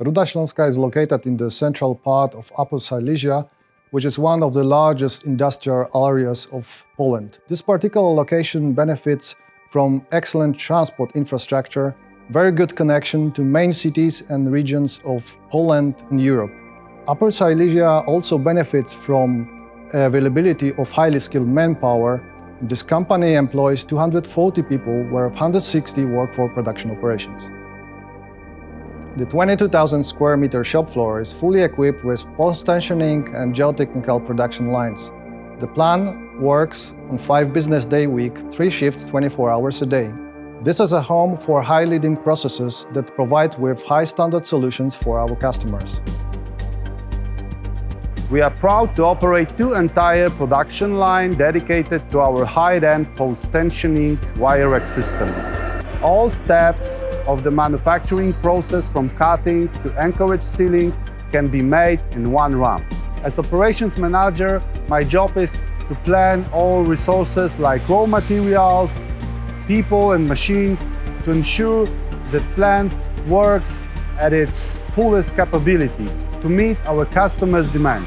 Ruda Śląska is located in the central part of Upper Silesia, which is one of the largest industrial areas of Poland. This particular location benefits from excellent transport infrastructure, very good connection to main cities and regions of Poland and Europe. Upper Silesia also benefits from availability of highly skilled manpower. This company employs 240 people, where 160 work for production operations. The 22,000 square meter shop floor is fully equipped with post-tensioning and geotechnical production lines. The plant works on 5 business day week, 3 shifts, 24 hours a day. This is a home for high-leading processes that provide with high-standard solutions for our customers. We are proud to operate 2 entire production lines dedicated to our high-end post-tensioning wire rack system. All steps of the manufacturing process, from cutting to anchorage sealing, can be made in one run. As operations manager, my job is to plan all resources like raw materials, people and machines to ensure the plant works at its fullest capability to meet our customers' demand.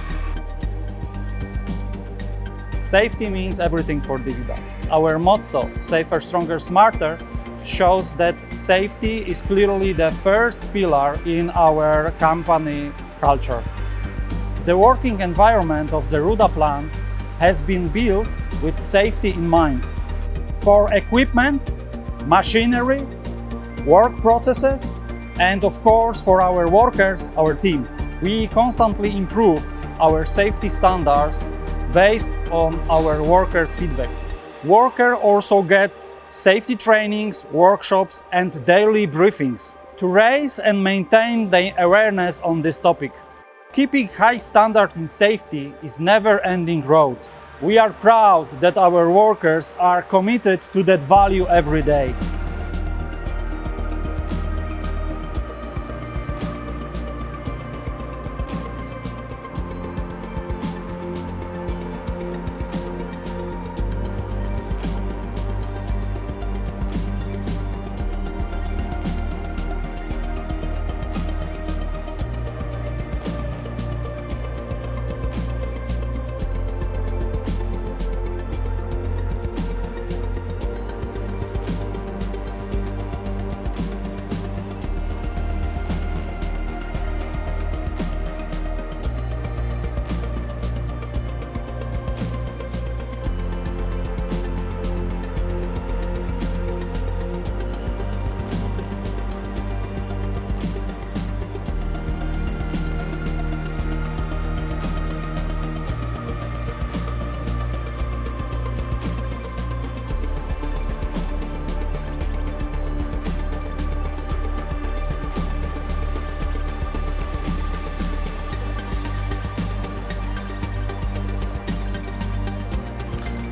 Safety means everything for DYWIDAG. Our motto, Safer, Stronger, Smarter, shows that safety is clearly the first pillar in our company culture. The working environment of the Ruda plant has been built with safety in mind. For equipment, machinery, work processes, and of course for our workers, our team. We constantly improve our safety standards based on our workers' feedback. Workers also get safety trainings, workshops, and daily briefings to raise and maintain the awareness on this topic. Keeping high standard in safety is a never-ending road. We are proud that our workers are committed to that value every day.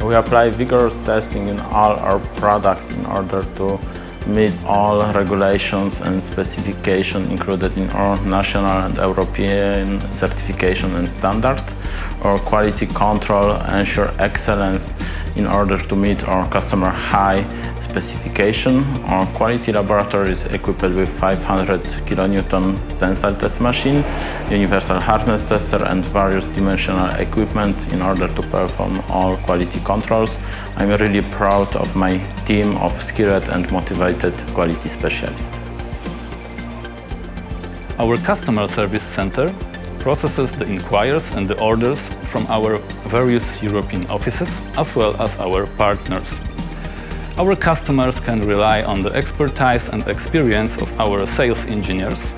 We apply vigorous testing in all our products in order to meet all regulations and specifications included in our national and European certification and standard. Our quality control ensure excellence in order to meet our customer high specification. Our quality laboratory is equipped with 500 kN tensile test machine, universal hardness tester, and various dimensional equipment in order to perform all quality controls. I'm really proud of my team of skilled and motivated quality specialists. Our customer service center processes the inquiries and the orders from our various European offices, as well as our partners. Our customers can rely on the expertise and experience of our sales engineers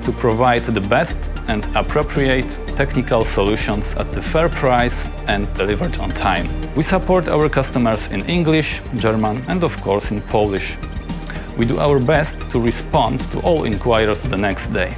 to provide the best and appropriate technical solutions at the fair price and delivered on time. We support our customers in English, German, and of course in Polish. We do our best to respond to all inquiries the next day.